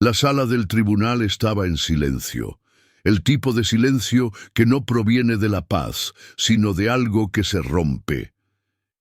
La sala del tribunal estaba en silencio, el tipo de silencio que no proviene de la paz, sino de algo que se rompe.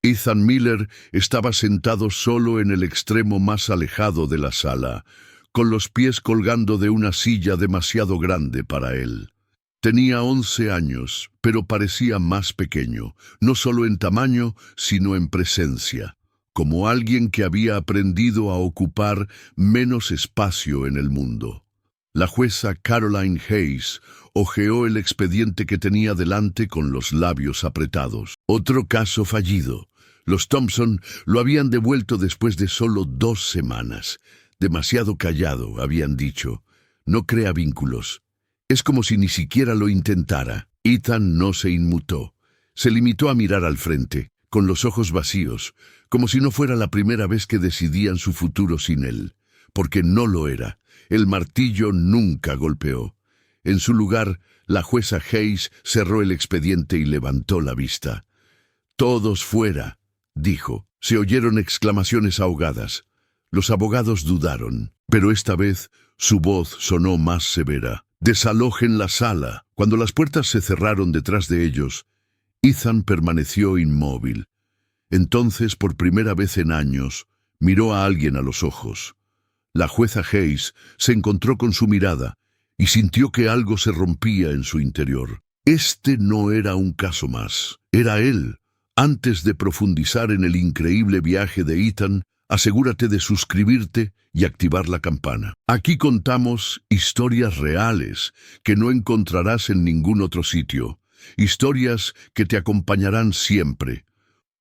Ethan Miller estaba sentado solo en el extremo más alejado de la sala, con los pies colgando de una silla demasiado grande para él. Tenía 11 años, pero parecía más pequeño, no solo en tamaño, sino en presencia, como alguien que había aprendido a ocupar menos espacio en el mundo. La jueza Caroline Hayes hojeó el expediente que tenía delante con los labios apretados. Otro caso fallido. Los Thompson lo habían devuelto después de solo 2 semanas. Demasiado callado, habían dicho. No crea vínculos. Es como si ni siquiera lo intentara. Ethan no se inmutó. Se limitó a mirar al frente, con los ojos vacíos, como si no fuera la primera vez que decidían su futuro sin él. Porque no lo era. El martillo nunca golpeó. En su lugar, la jueza Hayes cerró el expediente y levantó la vista. «Todos fuera», dijo. Se oyeron exclamaciones ahogadas. Los abogados dudaron, pero esta vez su voz sonó más severa. «Desalojen la sala». Cuando las puertas se cerraron detrás de ellos, Ethan permaneció inmóvil. Entonces, por primera vez en años, miró a alguien a los ojos. La jueza Hayes se encontró con su mirada y sintió que algo se rompía en su interior. Este no era un caso más, era él. Antes de profundizar en el increíble viaje de Ethan, asegúrate de suscribirte y activar la campana. Aquí contamos historias reales que no encontrarás en ningún otro sitio. Historias que te acompañarán siempre.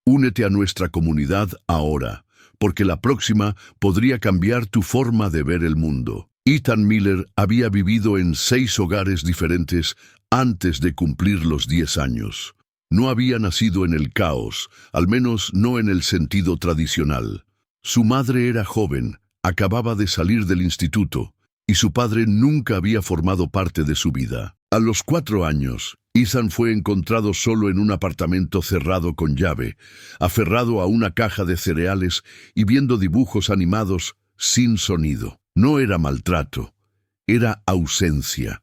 Únete a nuestra comunidad ahora, porque la próxima podría cambiar tu forma de ver el mundo. Ethan Miller había vivido en 6 hogares diferentes antes de cumplir los 10 años. No había nacido en el caos, al menos no en el sentido tradicional. Su madre era joven, acababa de salir del instituto, y su padre nunca había formado parte de su vida. A los 4 años, Ethan fue encontrado solo en un apartamento cerrado con llave, aferrado a una caja de cereales y viendo dibujos animados sin sonido. No era maltrato, era ausencia.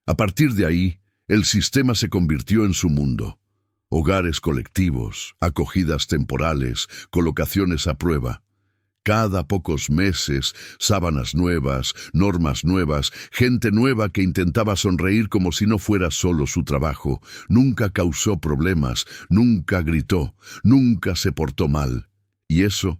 A partir de ahí, el sistema se convirtió en su mundo. Hogares colectivos, acogidas temporales, colocaciones a prueba. Cada pocos meses, sábanas nuevas, normas nuevas, gente nueva que intentaba sonreír como si no fuera solo su trabajo. Nunca causó problemas, nunca gritó, nunca se portó mal. Y eso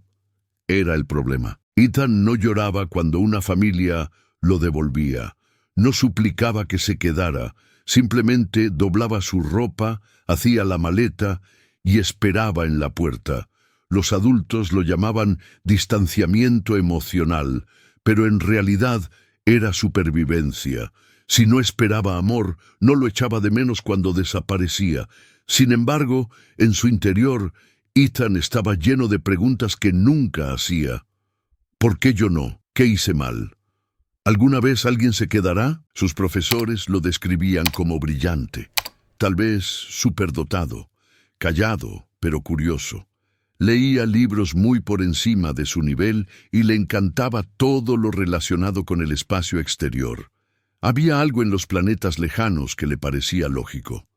era el problema. Ethan no lloraba cuando una familia lo devolvía. No suplicaba que se quedara, simplemente doblaba su ropa, hacía la maleta y esperaba en la puerta. Los adultos lo llamaban distanciamiento emocional, pero en realidad era supervivencia. Si no esperaba amor, no lo echaba de menos cuando desaparecía. Sin embargo, en su interior, Ethan estaba lleno de preguntas que nunca hacía. ¿Por qué yo no? ¿Qué hice mal? ¿Alguna vez alguien se quedará? Sus profesores lo describían como brillante, tal vez superdotado, callado, pero curioso. Leía libros muy por encima de su nivel y le encantaba todo lo relacionado con el espacio exterior. Había algo en los planetas lejanos que le parecía lógico.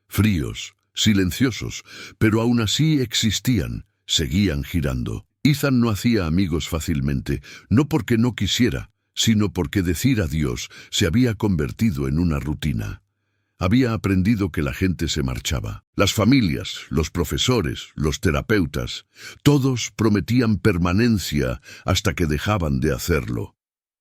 Fríos, silenciosos, pero aún así existían, seguían girando. Ethan no hacía amigos fácilmente, no porque no quisiera, sino porque decir adiós se había convertido en una rutina. Había aprendido que la gente se marchaba. Las familias, los profesores, los terapeutas, todos prometían permanencia hasta que dejaban de hacerlo.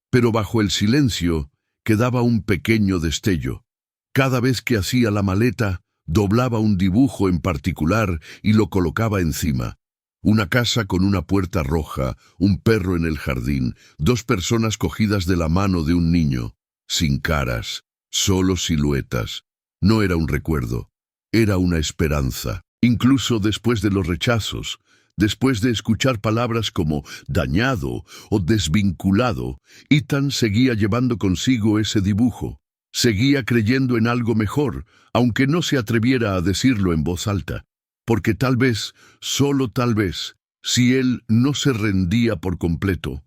Pero bajo el silencio quedaba un pequeño destello. Cada vez que hacía la maleta, doblaba un dibujo en particular y lo colocaba encima. Una casa con una puerta roja, un perro en el jardín, 2 personas cogidas de la mano de un niño, sin caras, solo siluetas. No era un recuerdo, era una esperanza. Incluso después de los rechazos, después de escuchar palabras como dañado o desvinculado, Ethan seguía llevando consigo ese dibujo. Seguía creyendo en algo mejor, aunque no se atreviera a decirlo en voz alta. Porque tal vez, solo tal vez, si él no se rendía por completo,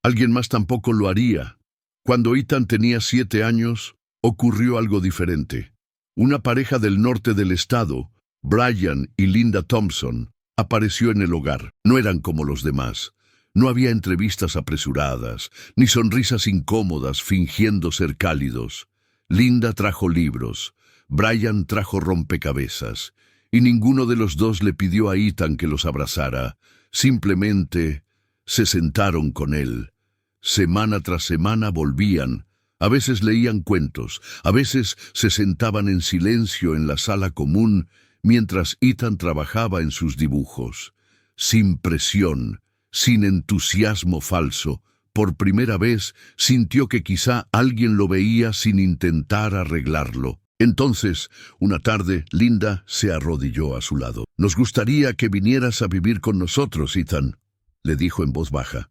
Alguien más tampoco lo haría. Cuando Ethan tenía 7 años, ocurrió algo diferente. Una pareja del norte del estado, Brian y Linda Thompson, apareció en el hogar. No eran como los demás. No había entrevistas apresuradas, ni sonrisas incómodas fingiendo ser cálidos. Linda trajo libros, Brian trajo rompecabezas, y ninguno de los dos le pidió a Ethan que los abrazara. Simplemente se sentaron con él. Semana tras semana volvían. A veces leían cuentos, a veces se sentaban en silencio en la sala común mientras Ethan trabajaba en sus dibujos. Sin presión, sin entusiasmo falso, por primera vez sintió que quizá alguien lo veía sin intentar arreglarlo. Entonces, una tarde, Linda se arrodilló a su lado. «Nos gustaría que vinieras a vivir con nosotros, Ethan», le dijo en voz baja.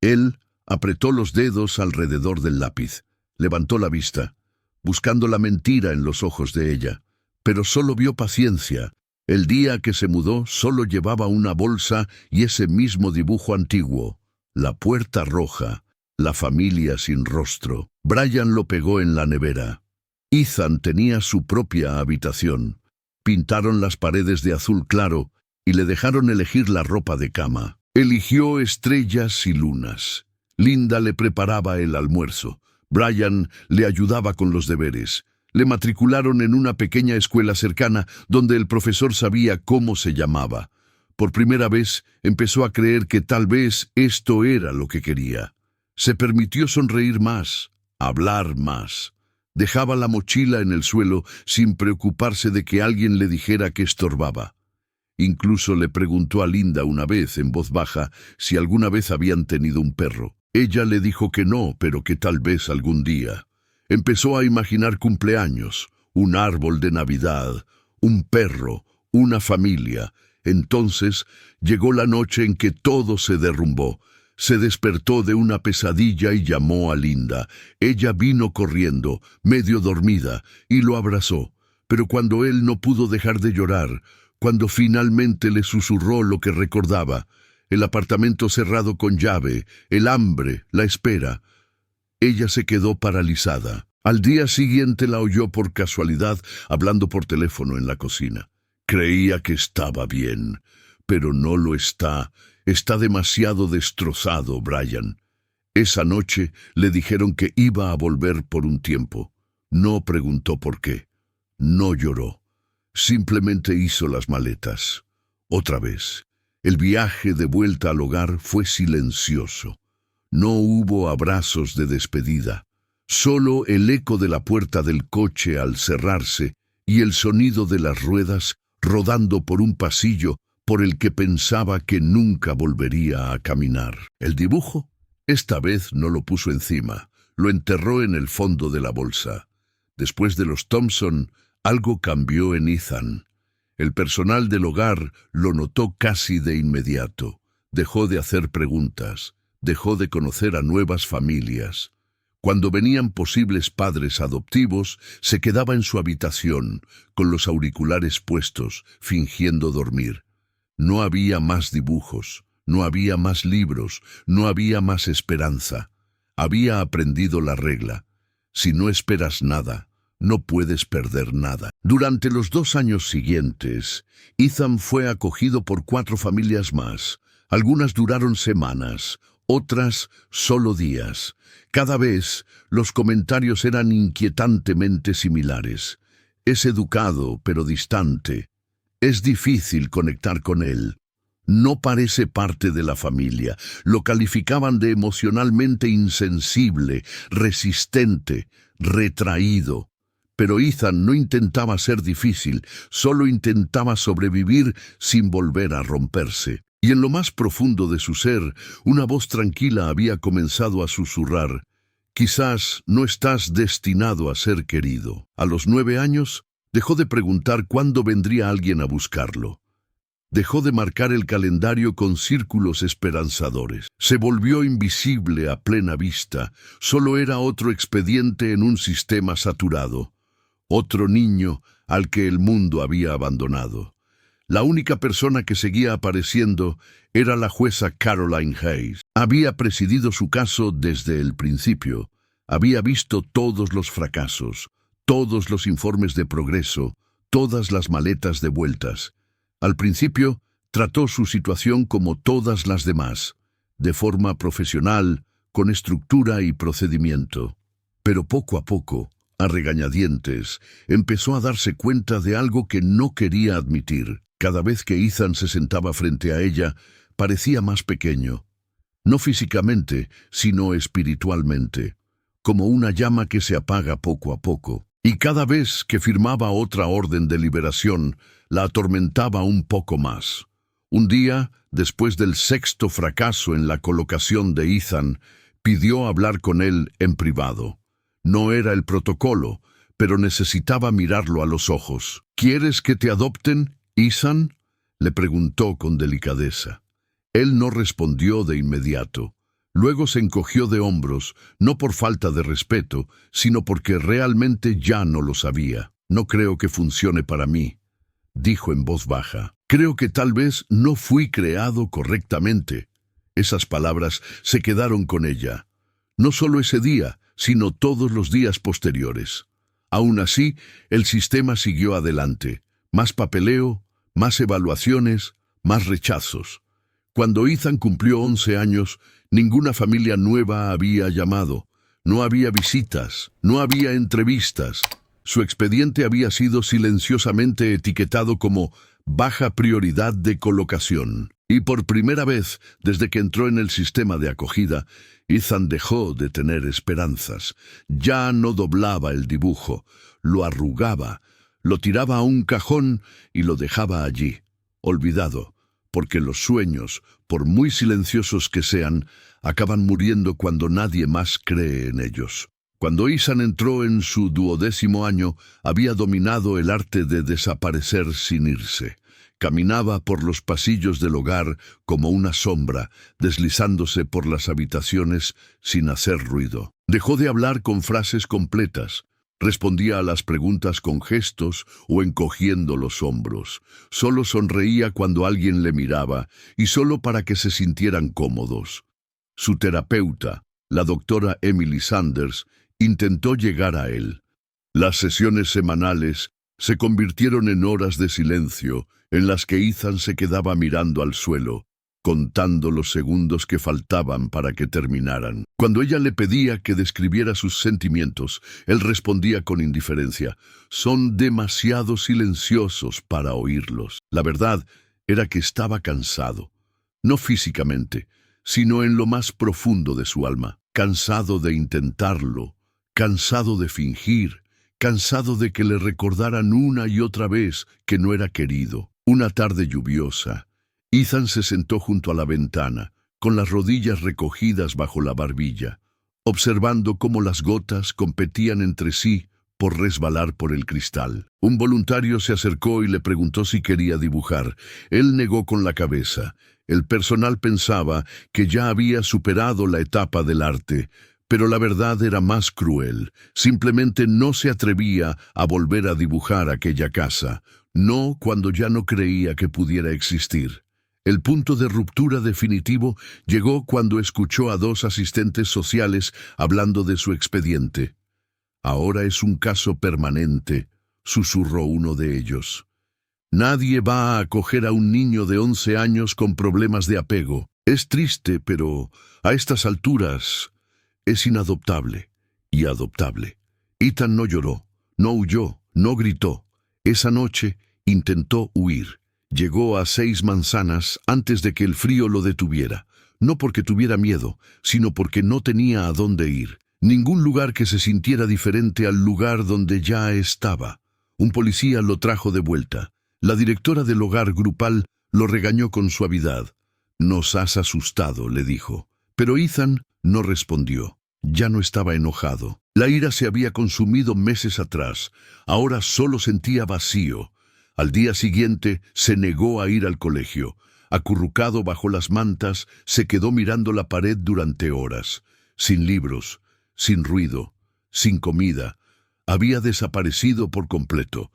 Él apretó los dedos alrededor del lápiz, levantó la vista, buscando la mentira en los ojos de ella, pero solo vio paciencia. El día que se mudó solo llevaba una bolsa y ese mismo dibujo antiguo, la puerta roja, la familia sin rostro. Brian lo pegó en la nevera. Ethan tenía su propia habitación. Pintaron las paredes de azul claro y le dejaron elegir la ropa de cama. Eligió estrellas y lunas. Linda le preparaba el almuerzo. Brian le ayudaba con los deberes. Le matricularon en una pequeña escuela cercana donde el profesor sabía cómo se llamaba. Por primera vez empezó a creer que tal vez esto era lo que quería. Se permitió sonreír más, hablar más. Dejaba la mochila en el suelo sin preocuparse de que alguien le dijera que estorbaba. Incluso le preguntó a Linda una vez en voz baja si alguna vez habían tenido un perro. Ella le dijo que no, pero que tal vez algún día. Empezó a imaginar cumpleaños, un árbol de Navidad, un perro, una familia. Entonces llegó la noche en que todo se derrumbó. Se despertó de una pesadilla y llamó a Linda. Ella vino corriendo, medio dormida, y lo abrazó. Pero cuando él no pudo dejar de llorar, cuando finalmente le susurró lo que recordaba, el apartamento cerrado con llave, el hambre, la espera, ella se quedó paralizada. Al día siguiente la oyó por casualidad hablando por teléfono en la cocina. Creía que estaba bien, pero no lo está. Está demasiado destrozado, Brian. Esa noche le dijeron que iba a volver por un tiempo. No preguntó por qué. No lloró. Simplemente hizo las maletas. Otra vez. El viaje de vuelta al hogar fue silencioso. No hubo abrazos de despedida. Solo el eco de la puerta del coche al cerrarse y el sonido de las ruedas rodando por un pasillo por el que pensaba que nunca volvería a caminar. El dibujo, esta vez no lo puso encima, lo enterró en el fondo de la bolsa. Después de los Thompson, algo cambió en Ethan. El personal del hogar lo notó casi de inmediato. Dejó de hacer preguntas, dejó de conocer a nuevas familias. Cuando venían posibles padres adoptivos, se quedaba en su habitación, con los auriculares puestos, fingiendo dormir. No había más dibujos, no había más libros, no había más esperanza. Había aprendido la regla. Si no esperas nada, no puedes perder nada. Durante los 2 años siguientes, Ethan fue acogido por 4 familias más. Algunas duraron semanas, otras solo días. Cada vez los comentarios eran inquietantemente similares. Es educado, pero distante. Es difícil conectar con él. No parece parte de la familia. Lo calificaban de emocionalmente insensible, resistente, retraído. Pero Ethan no intentaba ser difícil, solo intentaba sobrevivir sin volver a romperse. Y en lo más profundo de su ser, una voz tranquila había comenzado a susurrar: «Quizás no estás destinado a ser querido». A los 9 años, dejó de preguntar cuándo vendría alguien a buscarlo. Dejó de marcar el calendario con círculos esperanzadores. Se volvió invisible a plena vista. Solo era otro expediente en un sistema saturado. Otro niño al que el mundo había abandonado. La única persona que seguía apareciendo era la jueza Caroline Hayes. Había presidido su caso desde el principio. Había visto todos los fracasos, todos los informes de progreso, todas las maletas devueltas. Al principio, trató su situación como todas las demás, de forma profesional, con estructura y procedimiento. Pero poco a poco, a regañadientes, empezó a darse cuenta de algo que no quería admitir. Cada vez que Ethan se sentaba frente a ella, parecía más pequeño. No físicamente, sino espiritualmente, como una llama que se apaga poco a poco. Y cada vez que firmaba otra orden de liberación, la atormentaba un poco más. Un día, después del 6º fracaso en la colocación de Ethan, pidió hablar con él en privado. No era el protocolo, pero necesitaba mirarlo a los ojos. ¿Quieres que te adopten, Ethan?, le preguntó con delicadeza. Él no respondió de inmediato. Luego se encogió de hombros, no por falta de respeto, sino porque realmente ya no lo sabía. No creo que funcione para mí, dijo en voz baja. Creo que tal vez no fui creado correctamente. Esas palabras se quedaron con ella. No solo ese día, sino todos los días posteriores. Aún así, el sistema siguió adelante. Más papeleo, más evaluaciones, más rechazos. Cuando Ethan cumplió 11 años, ninguna familia nueva había llamado. No había visitas, no había entrevistas. Su expediente había sido silenciosamente etiquetado como baja prioridad de colocación. Y por primera vez, desde que entró en el sistema de acogida, Ethan dejó de tener esperanzas. Ya no doblaba el dibujo, lo arrugaba, lo tiraba a un cajón y lo dejaba allí, olvidado, porque los sueños, por muy silenciosos que sean, acaban muriendo cuando nadie más cree en ellos. Cuando Ethan entró en su 12º año, había dominado el arte de desaparecer sin irse. Caminaba por los pasillos del hogar como una sombra, deslizándose por las habitaciones sin hacer ruido. Dejó de hablar con frases completas. Respondía a las preguntas con gestos o encogiendo los hombros. Solo sonreía cuando alguien le miraba, y solo para que se sintieran cómodos. Su terapeuta, la doctora Emily Sanders, intentó llegar a él. Las sesiones semanales se convirtieron en horas de silencio, en las que Ethan se quedaba mirando al suelo, contando los segundos que faltaban para que terminaran. Cuando ella le pedía que describiera sus sentimientos, él respondía con indiferencia: «Son demasiado silenciosos para oírlos». La verdad era que estaba cansado, no físicamente, sino en lo más profundo de su alma, cansado de intentarlo, cansado de fingir, cansado de que le recordaran una y otra vez que no era querido. Una tarde lluviosa, Ethan se sentó junto a la ventana, con las rodillas recogidas bajo la barbilla, observando cómo las gotas competían entre sí por resbalar por el cristal. Un voluntario se acercó y le preguntó si quería dibujar. Él negó con la cabeza. El personal pensaba que ya había superado la etapa del arte, pero la verdad era más cruel. Simplemente no se atrevía a volver a dibujar aquella casa, no cuando ya no creía que pudiera existir. El punto de ruptura definitivo llegó cuando escuchó a 2 asistentes sociales hablando de su expediente. «Ahora es un caso permanente», susurró uno de ellos. «Nadie va a acoger a un niño de 11 años con problemas de apego. Es triste, pero a estas alturas es inadoptable y adoptable». Ethan no lloró, no huyó, no gritó. Esa noche intentó huir. Llegó a 6 manzanas antes de que el frío lo detuviera. No porque tuviera miedo, sino porque no tenía a dónde ir. Ningún lugar que se sintiera diferente al lugar donde ya estaba. Un policía lo trajo de vuelta. La directora del hogar grupal lo regañó con suavidad. «Nos has asustado», le dijo. Pero Ethan no respondió. Ya no estaba enojado. La ira se había consumido meses atrás. Ahora solo sentía vacío. Al día siguiente se negó a ir al colegio. Acurrucado bajo las mantas, se quedó mirando la pared durante horas. Sin libros, sin ruido, sin comida. Había desaparecido por completo.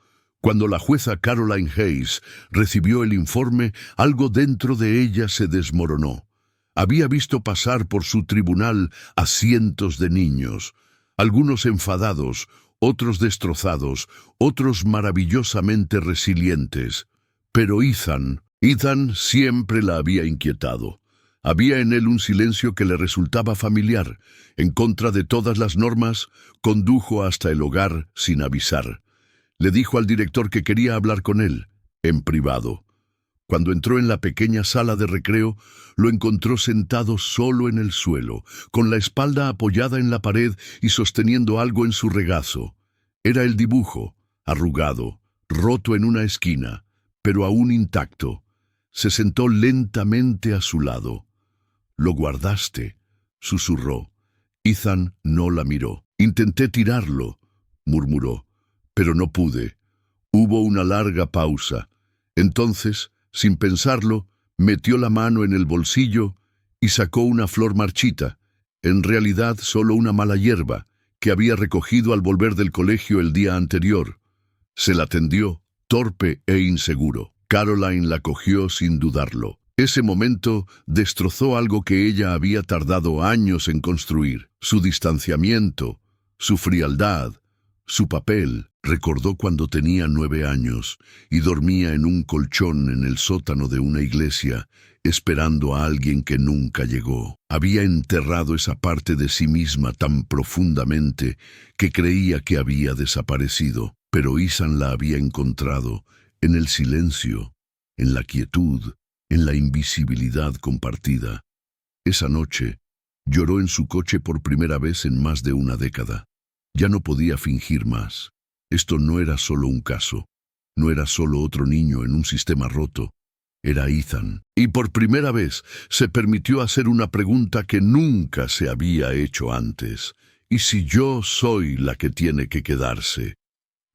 Cuando la jueza Caroline Hayes recibió el informe, algo dentro de ella se desmoronó. Había visto pasar por su tribunal a cientos de niños, algunos enfadados, otros destrozados, otros maravillosamente resilientes. Pero Ethan siempre la había inquietado. Había en él un silencio que le resultaba familiar. En contra de todas las normas, condujo hasta el hogar sin avisar. Le dijo al director que quería hablar con él, en privado. Cuando entró en la pequeña sala de recreo, lo encontró sentado solo en el suelo, con la espalda apoyada en la pared y sosteniendo algo en su regazo. Era el dibujo, arrugado, roto en una esquina, pero aún intacto. Se sentó lentamente a su lado. «¿Lo guardaste?», susurró. Ethan no la miró. «Intenté tirarlo», murmuró, «pero no pude». Hubo una larga pausa. Entonces, sin pensarlo, metió la mano en el bolsillo y sacó una flor marchita, en realidad solo una mala hierba, que había recogido al volver del colegio el día anterior. Se la tendió, torpe e inseguro. Caroline la cogió sin dudarlo. Ese momento destrozó algo que ella había tardado años en construir. Su distanciamiento, su frialdad, su papel. Recordó cuando tenía 9 años y dormía en un colchón en el sótano de una iglesia, esperando a alguien que nunca llegó. Había enterrado esa parte de sí misma tan profundamente que creía que había desaparecido, pero Ethan la había encontrado en el silencio, en la quietud, en la invisibilidad compartida. Esa noche, lloró en su coche por primera vez en más de una década. Ya no podía fingir más. Esto no era solo un caso, no era solo otro niño en un sistema roto, era Ethan. Y por primera vez se permitió hacer una pregunta que nunca se había hecho antes. ¿Y si yo soy la que tiene que quedarse?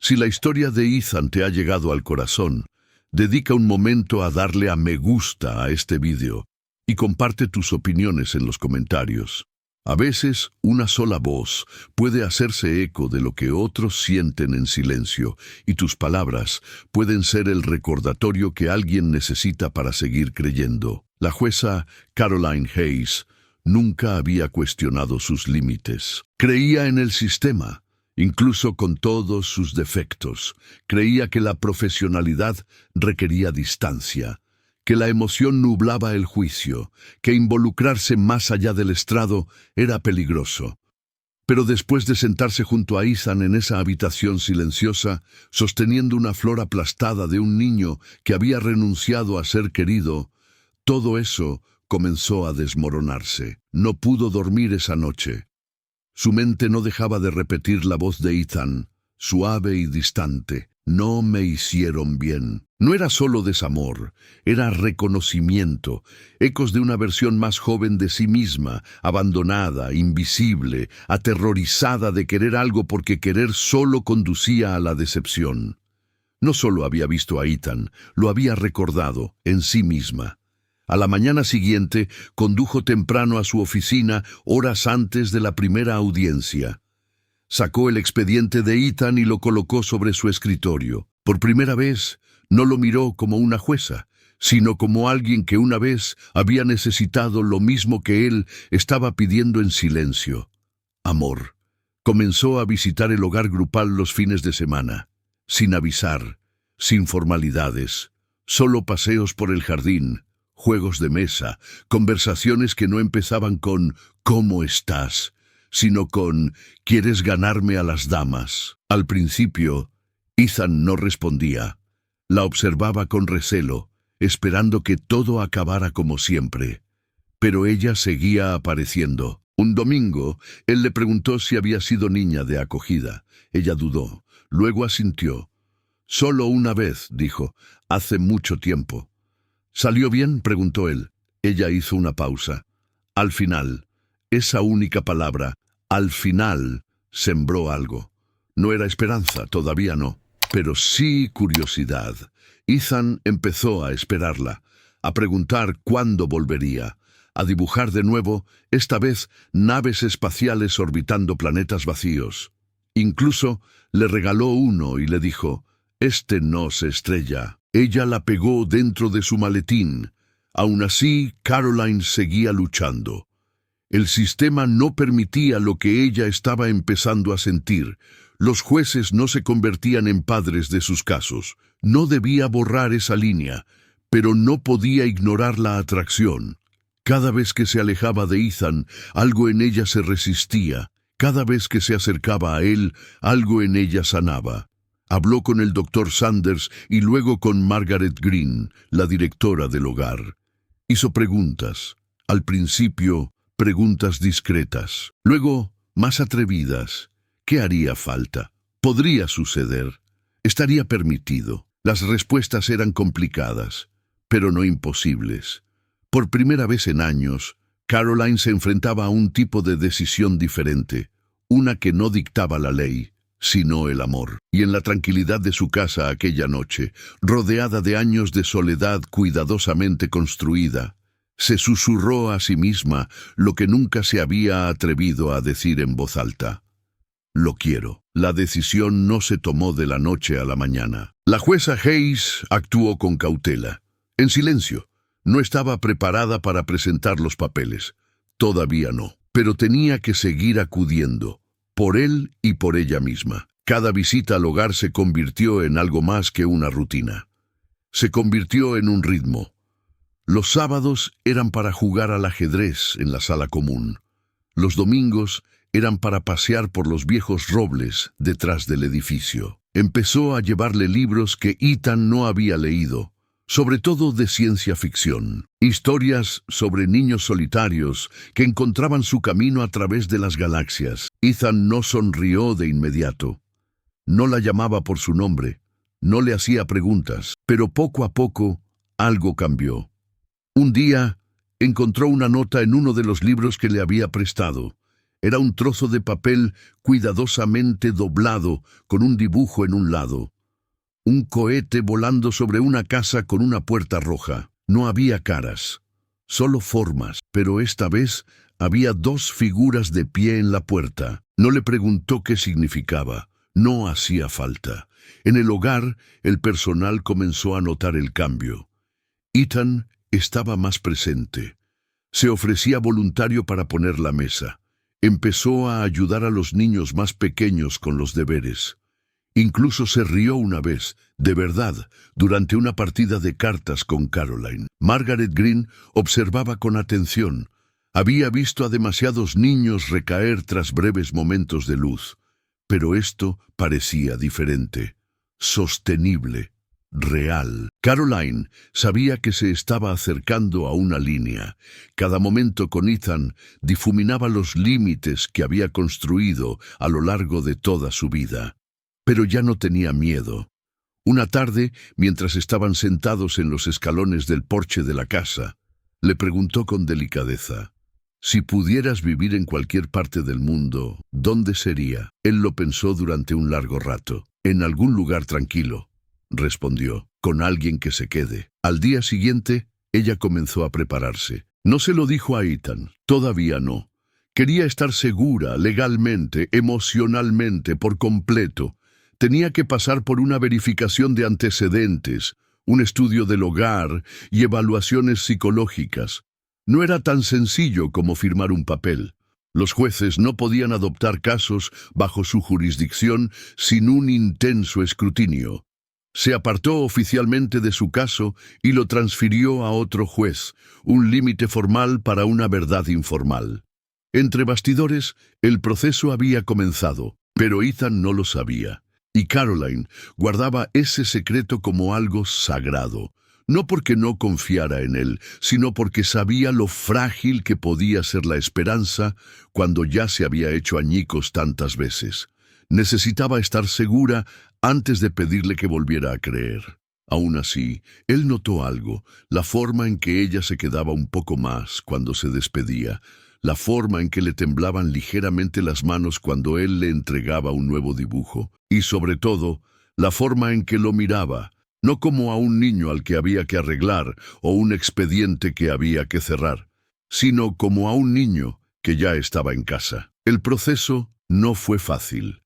Si la historia de Ethan te ha llegado al corazón, dedica un momento a darle a me gusta a este vídeo y comparte tus opiniones en los comentarios. A veces, una sola voz puede hacerse eco de lo que otros sienten en silencio, y tus palabras pueden ser el recordatorio que alguien necesita para seguir creyendo. La jueza Caroline Hayes nunca había cuestionado sus límites. Creía en el sistema, incluso con todos sus defectos. Creía que la profesionalidad requería distancia, que la emoción nublaba el juicio, que involucrarse más allá del estrado era peligroso. Pero después de sentarse junto a Ethan en esa habitación silenciosa, sosteniendo una flor aplastada de un niño que había renunciado a ser querido, todo eso comenzó a desmoronarse. No pudo dormir esa noche. Su mente no dejaba de repetir la voz de Ethan, suave y distante. No me hicieron bien. No era solo desamor, era reconocimiento, ecos de una versión más joven de sí misma, abandonada, invisible, aterrorizada de querer algo porque querer solo conducía a la decepción. No solo había visto a Ethan, lo había recordado en sí misma. A la mañana siguiente, condujo temprano a su oficina horas antes de la primera audiencia. Sacó el expediente de Ethan y lo colocó sobre su escritorio. Por primera vez, no lo miró como una jueza, sino como alguien que una vez había necesitado lo mismo que él estaba pidiendo en silencio: amor. Comenzó a visitar el hogar grupal los fines de semana, sin avisar, sin formalidades, solo paseos por el jardín, juegos de mesa, conversaciones que no empezaban con «¿Cómo estás?», sino con «¿Quieres ganarme a las damas?». Al principio, Ethan no respondía. La observaba con recelo, esperando que todo acabara como siempre. Pero ella seguía apareciendo. Un domingo, él le preguntó si había sido niña de acogida. Ella dudó, luego asintió. «Solo una vez», dijo, «hace mucho tiempo». «¿Salió bien?», preguntó él. Ella hizo una pausa. Al final, esa única palabra, al final, sembró algo. No era esperanza, todavía no, pero sí curiosidad. Ethan empezó a esperarla, a preguntar cuándo volvería, a dibujar de nuevo, esta vez naves espaciales orbitando planetas vacíos. Incluso le regaló uno y le dijo: Este no se estrella. Ella la pegó dentro de su maletín. Aún así, Caroline seguía luchando. El sistema no permitía lo que ella estaba empezando a sentir. Los jueces no se convertían en padres de sus casos. No debía borrar esa línea, pero no podía ignorar la atracción. Cada vez que se alejaba de Ethan, algo en ella se resistía. Cada vez que se acercaba a él, algo en ella sanaba. Habló con el doctor Sanders y luego con Margaret Green, la directora del hogar. Hizo preguntas. Al principio, preguntas discretas. Luego, más atrevidas. ¿Qué haría falta? ¿Podría suceder? ¿Estaría permitido? Las respuestas eran complicadas, pero no imposibles. Por primera vez en años, Caroline se enfrentaba a un tipo de decisión diferente, una que no dictaba la ley, sino el amor. Y en la tranquilidad de su casa aquella noche, rodeada de años de soledad cuidadosamente construida, se susurró a sí misma lo que nunca se había atrevido a decir en voz alta. Lo quiero. La decisión no se tomó de la noche a la mañana. La jueza Hayes actuó con cautela, en silencio. No estaba preparada para presentar los papeles. Todavía no. Pero tenía que seguir acudiendo, por él y por ella misma. Cada visita al hogar se convirtió en algo más que una rutina. Se convirtió en un ritmo. Los sábados eran para jugar al ajedrez en la sala común. Los domingos eran para pasear por los viejos robles detrás del edificio. Empezó a llevarle libros que Ethan no había leído, sobre todo de ciencia ficción. Historias sobre niños solitarios que encontraban su camino a través de las galaxias. Ethan no sonrió de inmediato. No la llamaba por su nombre. No le hacía preguntas. Pero poco a poco, algo cambió. Un día, encontró una nota en uno de los libros que le había prestado. Era un trozo de papel cuidadosamente doblado, con un dibujo en un lado. Un cohete volando sobre una casa con una puerta roja. No había caras, solo formas, pero esta vez había dos figuras de pie en la puerta. No le preguntó qué significaba. No hacía falta. En el hogar, el personal comenzó a notar el cambio. Ethan estaba más presente. Se ofrecía voluntario para poner la mesa. Empezó a ayudar a los niños más pequeños con los deberes. Incluso se rió una vez, de verdad, durante una partida de cartas con Caroline. Margaret Green observaba con atención. Había visto a demasiados niños recaer tras breves momentos de luz. Pero esto parecía diferente, sostenible, real. Caroline sabía que se estaba acercando a una línea. Cada momento con Ethan difuminaba los límites que había construido a lo largo de toda su vida. Pero ya no tenía miedo. Una tarde, mientras estaban sentados en los escalones del porche de la casa, le preguntó con delicadeza: «Si pudieras vivir en cualquier parte del mundo, ¿dónde sería?» Él lo pensó durante un largo rato. «En algún lugar tranquilo», respondió, «con alguien que se quede». Al día siguiente, ella comenzó a prepararse. No se lo dijo a Ethan, todavía no. Quería estar segura, legalmente, emocionalmente, por completo. Tenía que pasar por una verificación de antecedentes, un estudio del hogar y evaluaciones psicológicas. No era tan sencillo como firmar un papel. Los jueces no podían adoptar casos bajo su jurisdicción sin un intenso escrutinio. Se apartó oficialmente de su caso y lo transfirió a otro juez, un límite formal para una verdad informal. Entre bastidores, el proceso había comenzado, pero Ethan no lo sabía. Y Caroline guardaba ese secreto como algo sagrado, no porque no confiara en él, sino porque sabía lo frágil que podía ser la esperanza cuando ya se había hecho añicos tantas veces. Necesitaba estar segura antes de pedirle que volviera a creer. Aún así, él notó algo, la forma en que ella se quedaba un poco más cuando se despedía, la forma en que le temblaban ligeramente las manos cuando él le entregaba un nuevo dibujo, y sobre todo, la forma en que lo miraba, no como a un niño al que había que arreglar o un expediente que había que cerrar, sino como a un niño que ya estaba en casa. El proceso no fue fácil.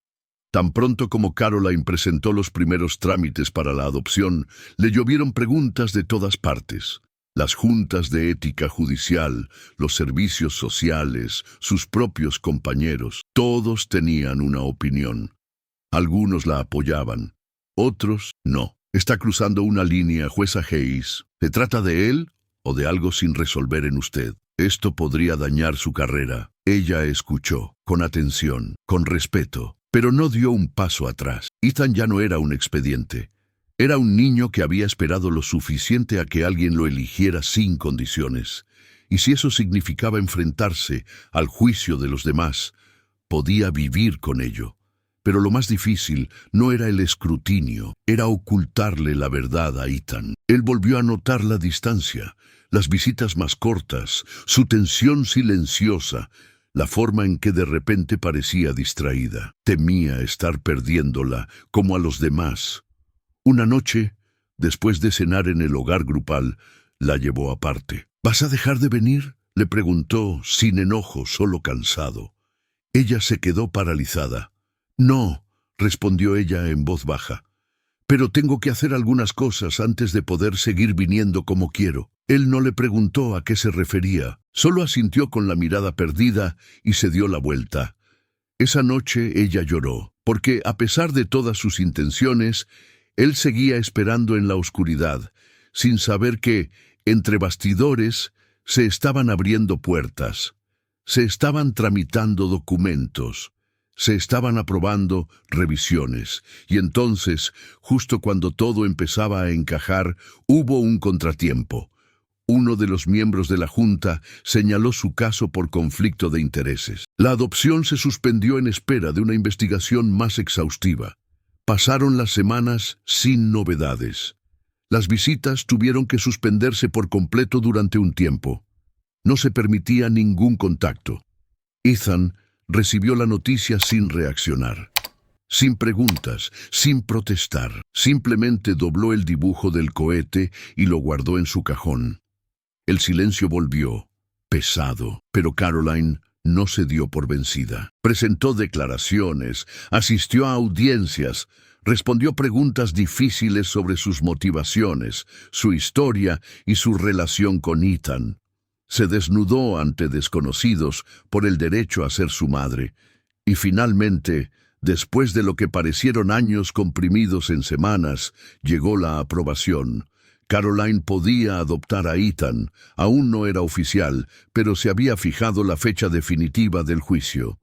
Tan pronto como Caroline presentó los primeros trámites para la adopción, le llovieron preguntas de todas partes. Las juntas de ética judicial, los servicios sociales, sus propios compañeros, todos tenían una opinión. Algunos la apoyaban, otros no. Está cruzando una línea, jueza Hayes. ¿Se trata de él o de algo sin resolver en usted? Esto podría dañar su carrera. Ella escuchó, con atención, con respeto, pero no dio un paso atrás. Ethan ya no era un expediente. Era un niño que había esperado lo suficiente a que alguien lo eligiera sin condiciones. Y si eso significaba enfrentarse al juicio de los demás, podía vivir con ello. Pero lo más difícil no era el escrutinio, era ocultarle la verdad a Ethan. Él volvió a notar la distancia, las visitas más cortas, su tensión silenciosa, la forma en que de repente parecía distraída. Temía estar perdiéndola, como a los demás. Una noche, después de cenar en el hogar grupal, la llevó aparte. ¿Vas a dejar de venir?, le preguntó, sin enojo, solo cansado. Ella se quedó paralizada. No, respondió ella en voz baja. Pero tengo que hacer algunas cosas antes de poder seguir viniendo como quiero. Él no le preguntó a qué se refería, solo asintió con la mirada perdida y se dio la vuelta. Esa noche ella lloró, porque a pesar de todas sus intenciones, él seguía esperando en la oscuridad, sin saber que, entre bastidores, se estaban abriendo puertas, se estaban tramitando documentos, se estaban aprobando revisiones, y entonces, justo cuando todo empezaba a encajar, hubo un contratiempo. Uno de los miembros de la Junta señaló su caso por conflicto de intereses. La adopción se suspendió en espera de una investigación más exhaustiva. Pasaron las semanas sin novedades. Las visitas tuvieron que suspenderse por completo durante un tiempo. No se permitía ningún contacto. Ethan recibió la noticia sin reaccionar, sin preguntas, sin protestar. Simplemente dobló el dibujo del cohete y lo guardó en su cajón. El silencio volvió, pesado, pero Caroline no se dio por vencida. Presentó declaraciones, asistió a audiencias, respondió preguntas difíciles sobre sus motivaciones, su historia y su relación con Ethan. Se desnudó ante desconocidos por el derecho a ser su madre. Y finalmente, después de lo que parecieron años comprimidos en semanas, llegó la aprobación. Caroline podía adoptar a Ethan. Aún no era oficial, pero se había fijado la fecha definitiva del juicio.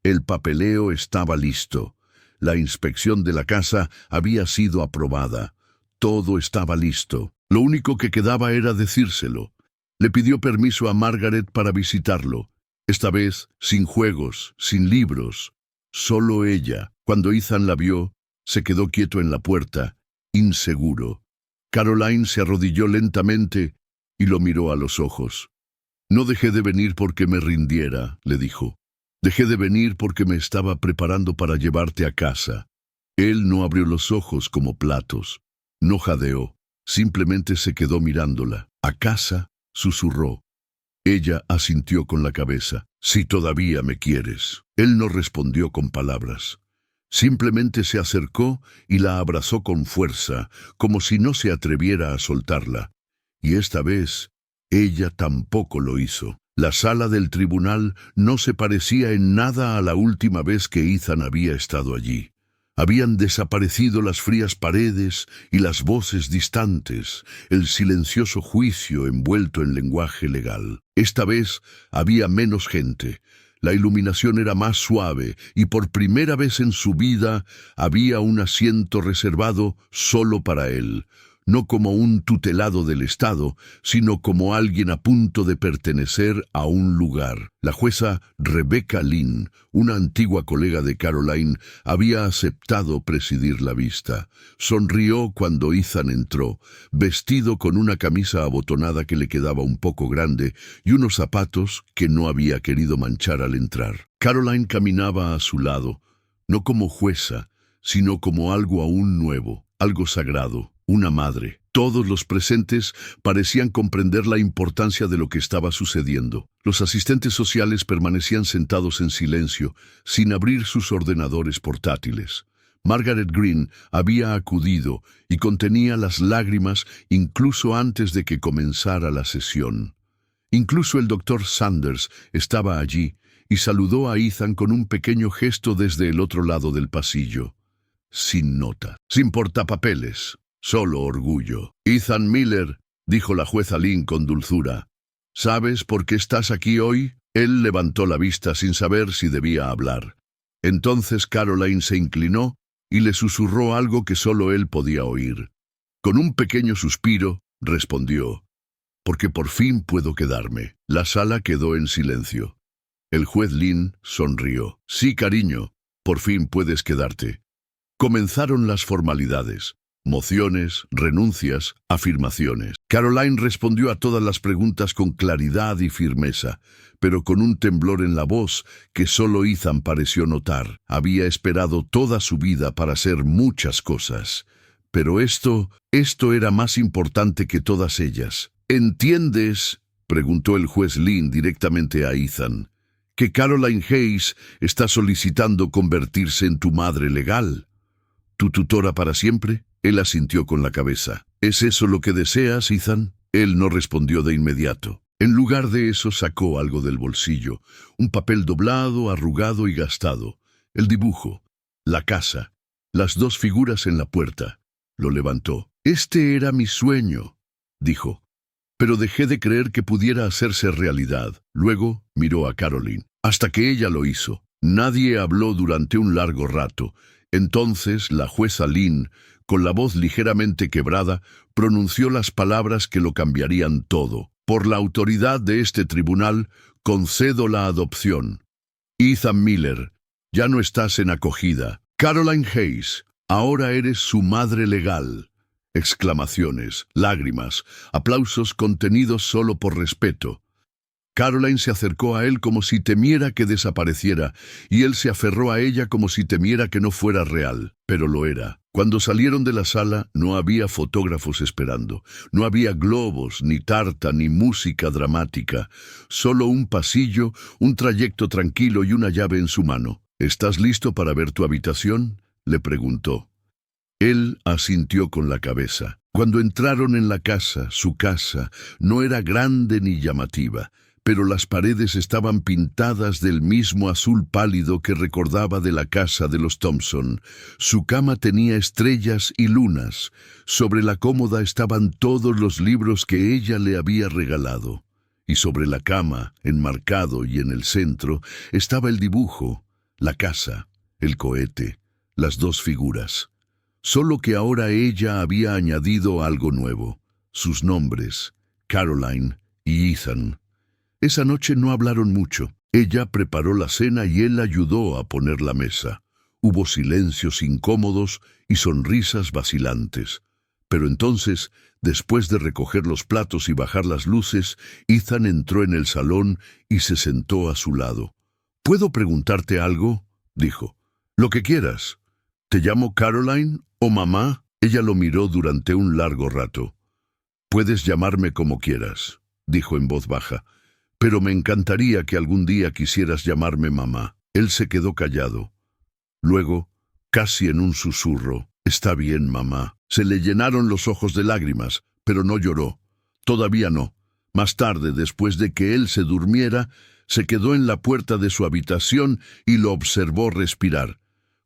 El papeleo estaba listo. La inspección de la casa había sido aprobada. Todo estaba listo. Lo único que quedaba era decírselo. Le pidió permiso a Margaret para visitarlo. Esta vez, sin juegos, sin libros. Solo ella. Cuando Ethan la vio, se quedó quieto en la puerta, inseguro. Caroline se arrodilló lentamente y lo miró a los ojos. «No dejé de venir porque me rindiera», le dijo. «Dejé de venir porque me estaba preparando para llevarte a casa». Él no abrió los ojos como platos. No jadeó. Simplemente se quedó mirándola. «¿A casa?», susurró. Ella asintió con la cabeza. «Si todavía me quieres». Él no respondió con palabras. Simplemente se acercó y la abrazó con fuerza, como si no se atreviera a soltarla. Y esta vez, ella tampoco lo hizo. La sala del tribunal no se parecía en nada a la última vez que Ethan había estado allí. Habían desaparecido las frías paredes y las voces distantes, el silencioso juicio envuelto en lenguaje legal. Esta vez había menos gente. La iluminación era más suave y por primera vez en su vida había un asiento reservado solo para él, no como un tutelado del Estado, sino como alguien a punto de pertenecer a un lugar. La jueza Rebecca Lynn, una antigua colega de Caroline, había aceptado presidir la vista. Sonrió cuando Ethan entró, vestido con una camisa abotonada que le quedaba un poco grande y unos zapatos que no había querido manchar al entrar. Caroline caminaba a su lado, no como jueza, sino como algo aún nuevo, algo sagrado. Una madre. Todos los presentes parecían comprender la importancia de lo que estaba sucediendo. Los asistentes sociales permanecían sentados en silencio, sin abrir sus ordenadores portátiles. Margaret Green había acudido y contenía las lágrimas incluso antes de que comenzara la sesión. Incluso el doctor Sanders estaba allí y saludó a Ethan con un pequeño gesto desde el otro lado del pasillo. Sin nota, sin portapapeles. Solo orgullo. Ethan Miller, dijo la jueza Lynn con dulzura. ¿Sabes por qué estás aquí hoy? Él levantó la vista sin saber si debía hablar. Entonces Caroline se inclinó y le susurró algo que solo él podía oír. Con un pequeño suspiro, respondió, porque por fin puedo quedarme. La sala quedó en silencio. El juez Lynn sonrió. Sí, cariño, por fin puedes quedarte. Comenzaron las formalidades. Mociones, renuncias, afirmaciones. Caroline respondió a todas las preguntas con claridad y firmeza, pero con un temblor en la voz que solo Ethan pareció notar. Había esperado toda su vida para hacer muchas cosas, pero esto era más importante que todas ellas. ¿Entiendes?, preguntó el juez Lynn directamente a Ethan, que Caroline Hayes está solicitando convertirse en tu madre legal. ¿Tu tutora para siempre? Él asintió con la cabeza. ¿Es eso lo que deseas, Ethan? Él no respondió de inmediato. En lugar de eso sacó algo del bolsillo, un papel doblado, arrugado y gastado. El dibujo, la casa, las dos figuras en la puerta. Lo levantó. Este era mi sueño, dijo. Pero dejé de creer que pudiera hacerse realidad. Luego miró a Caroline, hasta que ella lo hizo. Nadie habló durante un largo rato. Entonces la jueza Lynn, con la voz ligeramente quebrada, pronunció las palabras que lo cambiarían todo. Por la autoridad de este tribunal, concedo la adopción. Ethan Miller, ya no estás en acogida. Caroline Hayes, ahora eres su madre legal. Exclamaciones, lágrimas, aplausos contenidos solo por respeto. Caroline se acercó a él como si temiera que desapareciera, y él se aferró a ella como si temiera que no fuera real, pero lo era. Cuando salieron de la sala, no había fotógrafos esperando, no había globos, ni tarta, ni música dramática, solo un pasillo, un trayecto tranquilo y una llave en su mano. ¿Estás listo para ver tu habitación?, le preguntó. Él asintió con la cabeza. Cuando entraron en la casa, su casa, no era grande ni llamativa, pero las paredes estaban pintadas del mismo azul pálido que recordaba de la casa de los Thompson. Su cama tenía estrellas y lunas. Sobre la cómoda estaban todos los libros que ella le había regalado. Y sobre la cama, enmarcado y en el centro, estaba el dibujo, la casa, el cohete, las dos figuras. Solo que ahora ella había añadido algo nuevo, sus nombres, Caroline y Ethan. Esa noche no hablaron mucho. Ella preparó la cena y él ayudó a poner la mesa. Hubo silencios incómodos y sonrisas vacilantes. Pero entonces, después de recoger los platos y bajar las luces, Ethan entró en el salón y se sentó a su lado. ¿Puedo preguntarte algo?, dijo. Lo que quieras. ¿Te llamo Caroline o mamá? Ella lo miró durante un largo rato. Puedes llamarme como quieras, dijo en voz baja. Pero me encantaría que algún día quisieras llamarme mamá. Él se quedó callado. Luego, casi en un susurro, «Está bien, mamá». Se le llenaron los ojos de lágrimas, pero no lloró. Todavía no. Más tarde, después de que él se durmiera, se quedó en la puerta de su habitación y lo observó respirar.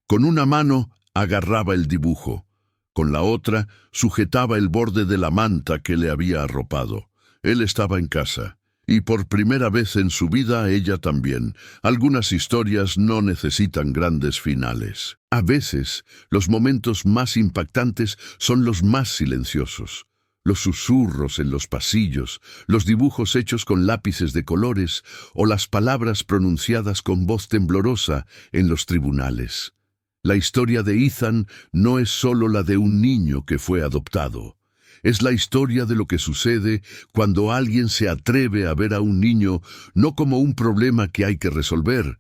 Con una mano agarraba el dibujo. Con la otra sujetaba el borde de la manta que le había arropado. Él estaba en casa. Y por primera vez en su vida ella también. Algunas historias no necesitan grandes finales. A veces, los momentos más impactantes son los más silenciosos. Los susurros en los pasillos, los dibujos hechos con lápices de colores o las palabras pronunciadas con voz temblorosa en los tribunales. La historia de Ethan no es solo la de un niño que fue adoptado. Es la historia de lo que sucede cuando alguien se atreve a ver a un niño no como un problema que hay que resolver,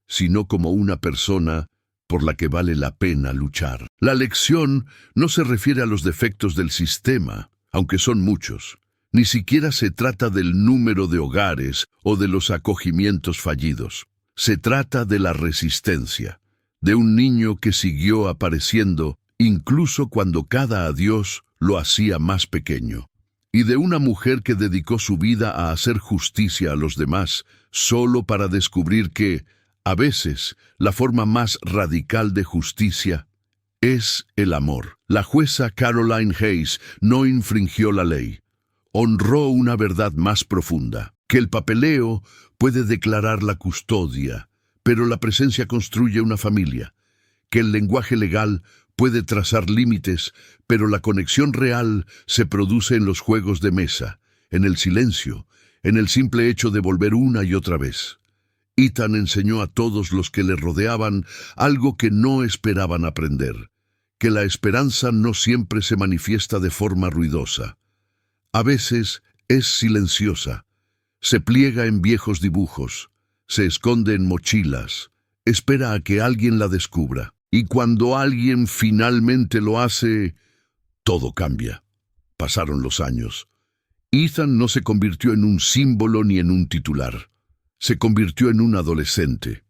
sino como una persona por la que vale la pena luchar. La lección no se refiere a los defectos del sistema, aunque son muchos. Ni siquiera se trata del número de hogares o de los acogimientos fallidos. Se trata de la resistencia, de un niño que siguió apareciendo incluso cuando cada adiós lo hacía más pequeño, y de una mujer que dedicó su vida a hacer justicia a los demás, solo para descubrir que, a veces, la forma más radical de justicia es el amor. La jueza Caroline Hayes no infringió la ley. Honró una verdad más profunda, que el papeleo puede declarar la custodia, pero la presencia construye una familia, que el lenguaje legal puede trazar límites, pero la conexión real se produce en los juegos de mesa, en el silencio, en el simple hecho de volver una y otra vez. Ethan enseñó a todos los que le rodeaban algo que no esperaban aprender, que la esperanza no siempre se manifiesta de forma ruidosa. A veces es silenciosa, se pliega en viejos dibujos, se esconde en mochilas, espera a que alguien la descubra. Y cuando alguien finalmente lo hace, todo cambia. Pasaron los años. Ethan no se convirtió en un símbolo ni en un titular. Se convirtió en un adolescente.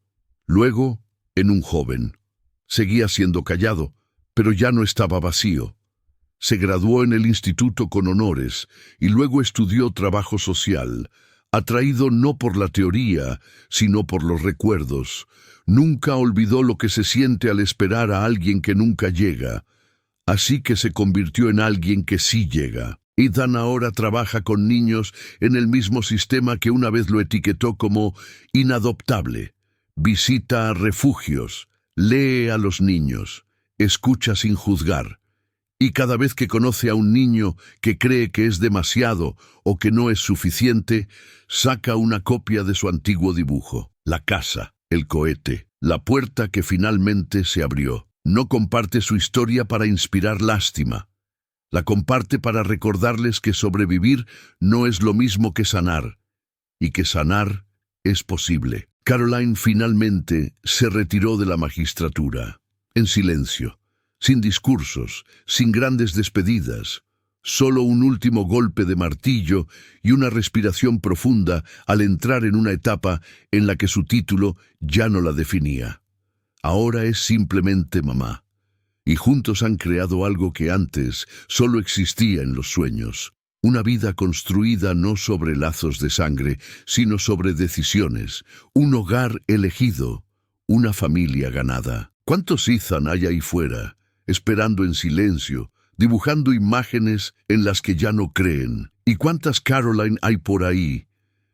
Luego, en un joven. Seguía siendo callado, pero ya no estaba vacío. Se graduó en el instituto con honores y luego estudió trabajo social, atraído no por la teoría, sino por los recuerdos. Nunca olvidó lo que se siente al esperar a alguien que nunca llega, así que se convirtió en alguien que sí llega. Ethan ahora trabaja con niños en el mismo sistema que una vez lo etiquetó como inadoptable. Visita refugios, lee a los niños, escucha sin juzgar. Y cada vez que conoce a un niño que cree que es demasiado o que no es suficiente, saca una copia de su antiguo dibujo. La casa, el cohete, la puerta que finalmente se abrió. No comparte su historia para inspirar lástima. La comparte para recordarles que sobrevivir no es lo mismo que sanar, y que sanar es posible. Caroline finalmente se retiró de la magistratura, en silencio. Sin discursos, sin grandes despedidas, solo un último golpe de martillo y una respiración profunda al entrar en una etapa en la que su título ya no la definía. Ahora es simplemente mamá, y juntos han creado algo que antes solo existía en los sueños. Una vida construida no sobre lazos de sangre, sino sobre decisiones, un hogar elegido, una familia ganada. ¿Cuántos Ethan hay ahí fuera? Esperando en silencio, dibujando imágenes en las que ya no creen. ¿Y cuántas Caroline hay por ahí,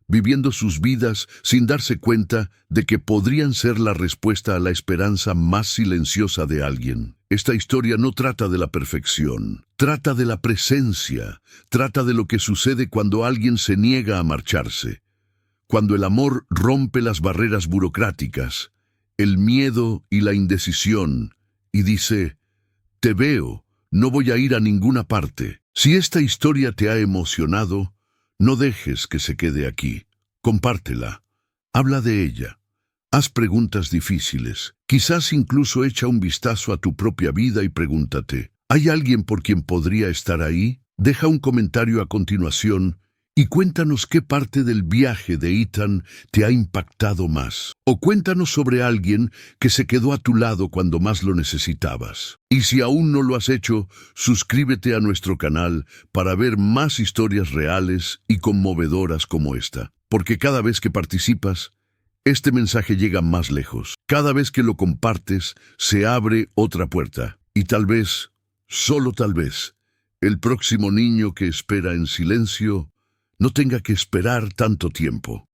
viviendo sus vidas sin darse cuenta de que podrían ser la respuesta a la esperanza más silenciosa de alguien? Esta historia no trata de la perfección, trata de la presencia, trata de lo que sucede cuando alguien se niega a marcharse, cuando el amor rompe las barreras burocráticas, el miedo y la indecisión, y dice: te veo, no voy a ir a ninguna parte. Si esta historia te ha emocionado, no dejes que se quede aquí. Compártela. Habla de ella. Haz preguntas difíciles. Quizás incluso echa un vistazo a tu propia vida y pregúntate: ¿hay alguien por quien podría estar ahí? Deja un comentario a continuación y cuéntanos qué parte del viaje de Ethan te ha impactado más. O cuéntanos sobre alguien que se quedó a tu lado cuando más lo necesitabas. Y si aún no lo has hecho, suscríbete a nuestro canal para ver más historias reales y conmovedoras como esta. Porque cada vez que participas, este mensaje llega más lejos. Cada vez que lo compartes, se abre otra puerta. Y tal vez, solo tal vez, el próximo niño que espera en silencio no tenga que esperar tanto tiempo.